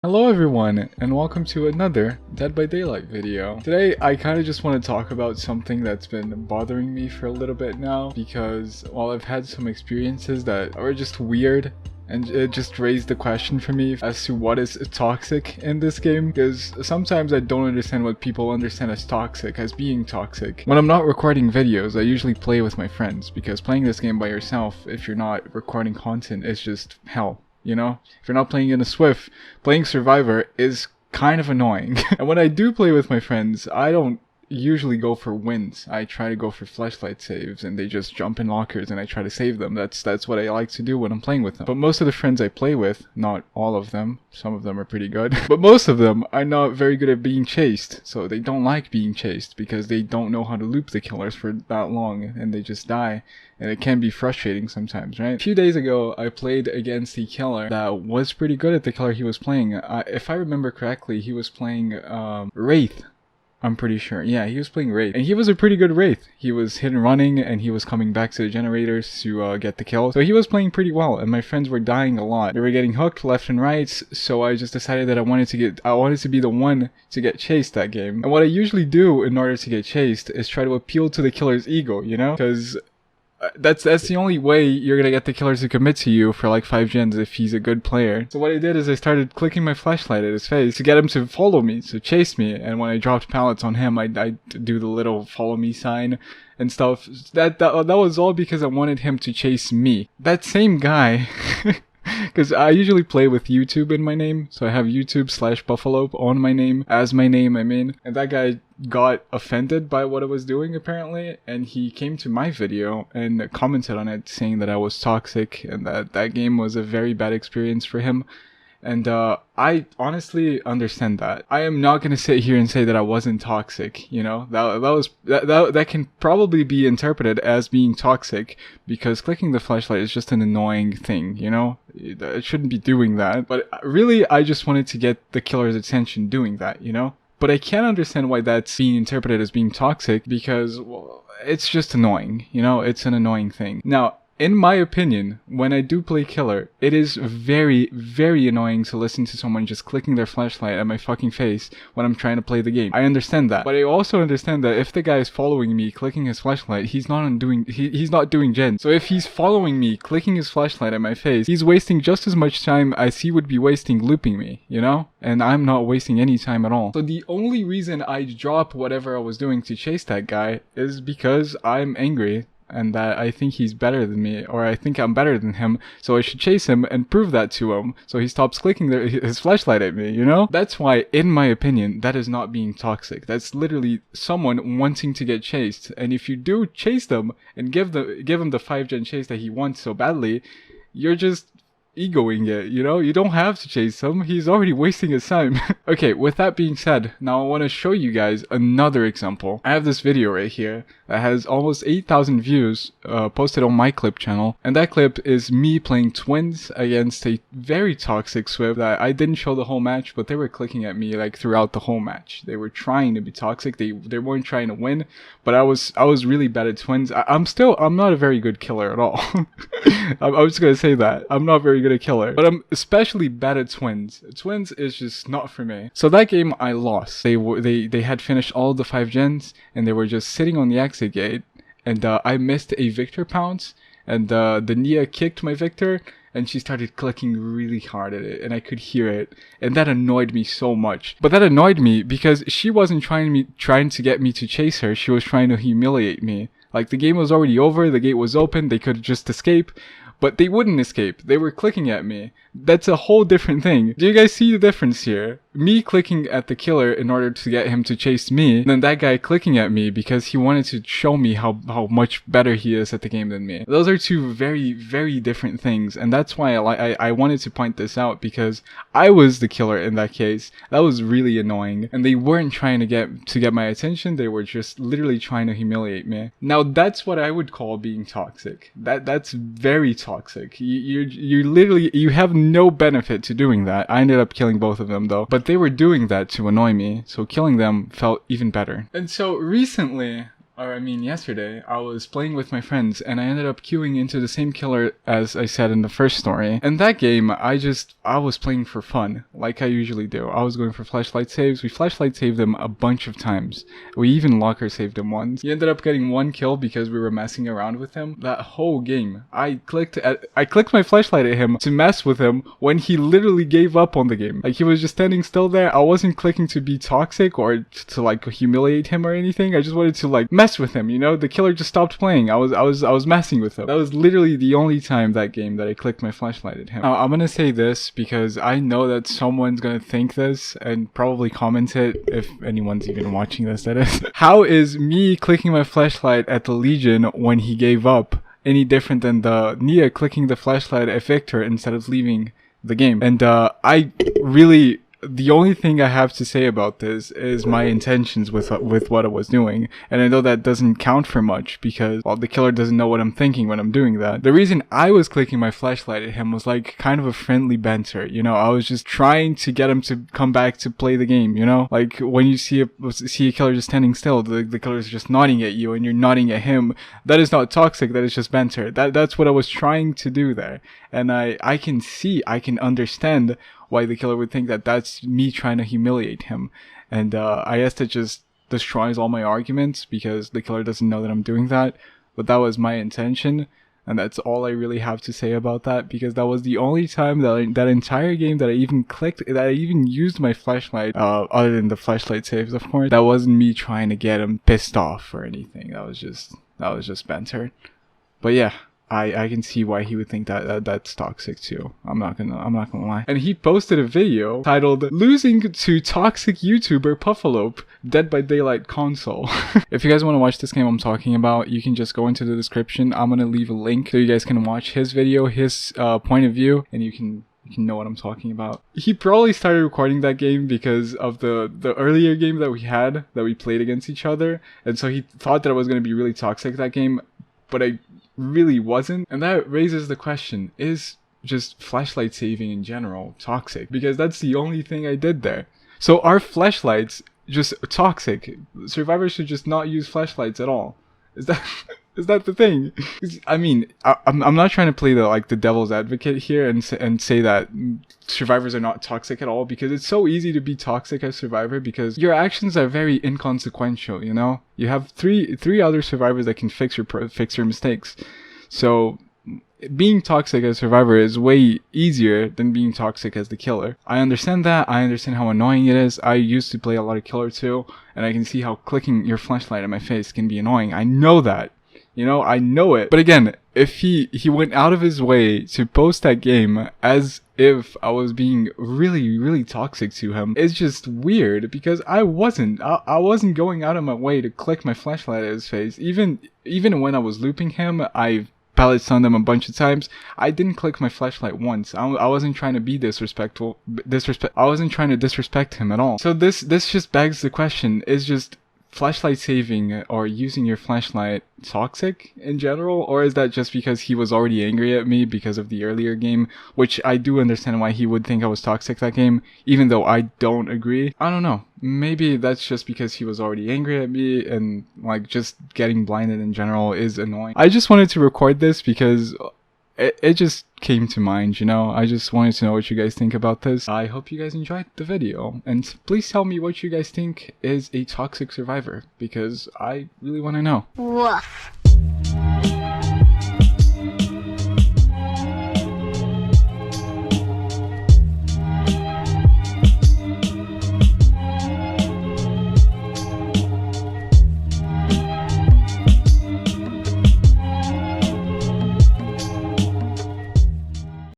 Hello everyone, and welcome to another Dead by Daylight video. Today, I kind of just want to talk about something that's been bothering me for a little bit now, because while I've had some experiences that are just weird, and it just raised the question for me as to what is toxic in this game, because sometimes I don't understand what people understand as toxic, as being toxic. When I'm not recording videos, I usually play with my friends, because playing this game by yourself, if you're not recording content, is just hell. You know, if you're not playing in a Swift, playing Survivor is kind of annoying. And when I do play with my friends, I don't usually go for wins. I try to go for flashlight saves, and they just jump in lockers and I try to save them. That's what I like to do when I'm playing with them. But most of the friends I play with, not all of them, some of them are pretty good, but most of them are not very good at being chased. So they don't like being chased because they don't know how to loop the killers for that long, and they just die. And it can be frustrating sometimes, right? A few days ago, I played against a killer that was pretty good at the killer he was playing. If I remember correctly, he was playing Wraith. I'm pretty sure. Yeah, he was playing Wraith. And he was a pretty good Wraith. He was hit and running, and he was coming back to the generators to get the kill. So he was playing pretty well, and my friends were dying a lot. They were getting hooked left and right, so I just decided that I wanted to be the one to get chased that game. And what I usually do in order to get chased is try to appeal to the killer's ego, you know? Because that's the only way you're gonna get the killer to commit to you for like 5 gens if he's a good player. So what I did is I started clicking my flashlight at his face to get him to follow me, to chase me. And when I dropped pallets on him, I'd do the little follow me sign and stuff. That was all because I wanted him to chase me. That same guy because I usually play with YouTube in my name, so I have YouTube/Buffalo on my name, as my name, I mean. And that guy got offended by what I was doing, apparently, and he came to my video and commented on it, saying that I was toxic and that game was a very bad experience for him. And I honestly understand that. I am not gonna sit here and say that I wasn't toxic, you know? That can probably be interpreted as being toxic, because clicking the flashlight is just an annoying thing, you know? It shouldn't be doing that. But really, I just wanted to get the killer's attention doing that, you know? But I can't understand why that's being interpreted as being toxic, because, well, it's just annoying, you know? It's an annoying thing. Now, in my opinion, when I do play killer, it is very, very annoying to listen to someone just clicking their flashlight at my fucking face when I'm trying to play the game. I understand that. But I also understand that if the guy is following me, clicking his flashlight, he's not doing gen. So if he's following me, clicking his flashlight at my face, he's wasting just as much time as he would be wasting looping me, you know? And I'm not wasting any time at all. So the only reason I drop whatever I was doing to chase that guy is because I'm angry, and that I think he's better than me, or I think I'm better than him, so I should chase him and prove that to him, so he stops clicking his flashlight at me, you know? That's why, in my opinion, that is not being toxic. That's literally someone wanting to get chased, and if you do chase them and give him the 5 gen chase that he wants so badly, you're just egoing it, you know? You don't have to chase him, he's already wasting his time. Okay, with that being said, now I want to show you guys another example. I have this video right here that has almost 8,000 views posted on my clip channel, and that clip is me playing twins against a very toxic Swift that I didn't show the whole match, but they were clicking at me like throughout the whole match. They were trying to be toxic, they weren't trying to win, but I was really bad at twins. I'm not a very good killer at all. I'm just gonna say that. I'm not very good at killer, but I'm especially bad at twins. Twins is just not for me. So that game I lost. They had finished all the 5 gens, and they were just sitting on the exit gate, and I missed a Victor pounce, and the Nia kicked my Victor, and she started clicking really hard at it, and I could hear it, and that annoyed me so much. But that annoyed me because she wasn't trying to get me to chase her, she was trying to humiliate me. Like, the game was already over, the gate was open, they could just escape, but they wouldn't escape. They were clicking at me. That's a whole different thing. Do you guys see the difference here? Me clicking at the killer in order to get him to chase me, then that guy clicking at me because he wanted to show me how much better he is at the game than me. Those are two very, very different things, and that's why I wanted to point this out, because I was the killer in that case. That was really annoying, and they weren't trying to get my attention, they were just literally trying to humiliate me. Now that's what I would call being toxic. That's very toxic. You have no benefit to doing that. I ended up killing both of them though, but they were doing that to annoy me, so killing them felt even better. And so recently, Or I mean yesterday, I was playing with my friends and I ended up queuing into the same killer as I said in the first story. And that game, I was playing for fun, like I usually do. I was going for flashlight saves. We flashlight saved him a bunch of times. We even locker saved him once. He ended up getting 1 kill because we were messing around with him. That whole game, I clicked my flashlight at him to mess with him when he literally gave up on the game. Like, he was just standing still there. I wasn't clicking to be toxic or to like humiliate him or anything. I just wanted to like mess with him, you know? The killer just stopped playing. I was messing with him. That was literally the only time that game that I clicked my flashlight at him. Now, I'm gonna say this because I know that someone's gonna think this and probably comment it, if anyone's even watching this, that is. How is me clicking my flashlight at the Legion when he gave up any different than the Nia clicking the flashlight at Victor instead of leaving the game? And the only thing I have to say about this is my intentions with what I was doing. And I know that doesn't count for much because, well, the killer doesn't know what I'm thinking when I'm doing that. The reason I was clicking my flashlight at him was like kind of a friendly banter, you know? I was just trying to get him to come back to play the game, you know? Like when you see a killer just standing still, the killer's just nodding at you and you're nodding at him. That is not toxic, that is just banter. That's what I was trying to do there. And I can understand why the killer would think that that's me trying to humiliate him. And I guess that just destroys all my arguments because the killer doesn't know that I'm doing that. But that was my intention, and that's all I really have to say about that, because that was the only time that entire game that I even used my flashlight, other than the flashlight saves, of course. That wasn't me trying to get him pissed off or anything. That was just banter. But yeah, I can see why he would think that's toxic too. I'm not gonna lie. And he posted a video titled "Losing to Toxic YouTuber Puffalope Dead by Daylight Console." If you guys want to watch this game I'm talking about, you can just go into the description. I'm gonna leave a link so you guys can watch his video, his point of view, and you can know what I'm talking about. He probably started recording that game because of the earlier game that we played against each other, and so he thought that I was gonna be really toxic that game, but I really wasn't. And that raises the question, is just flashlight saving in general toxic? Because that's the only thing I did there. So are flashlights just toxic? Survivors should just not use flashlights at all. Is that the thing? I mean, I'm not trying to play the devil's advocate here and say that survivors are not toxic at all, because it's so easy to be toxic as survivor because your actions are very inconsequential, you know? You have three other survivors that can fix your mistakes. So being toxic as survivor is way easier than being toxic as the killer. I understand that. I understand how annoying it is. I used to play a lot of killer too, and I can see how clicking your flashlight at my face can be annoying. I know that. You know, I know it. But again, if he went out of his way to post that game as if I was being really, really toxic to him, it's just weird, because I wasn't going out of my way to click my flashlight at his face. Even when I was looping him, I pallet stunned him a bunch of times. I didn't click my flashlight once. I wasn't trying to be disrespectful. I wasn't trying to disrespect him at all. So this just begs the question, is just flashlight saving or using your flashlight toxic in general, or is that just because he was already angry at me because of the earlier game, which I do understand why he would think I was toxic that game, even though I don't agree. I don't know, maybe that's just because he was already angry at me, and like just getting blinded in general is annoying. I just wanted to record this because it just came to mind, you know? I just wanted to know what you guys think about this. I hope you guys enjoyed the video, and please tell me what you guys think is a toxic survivor, because I really want to know. Woof.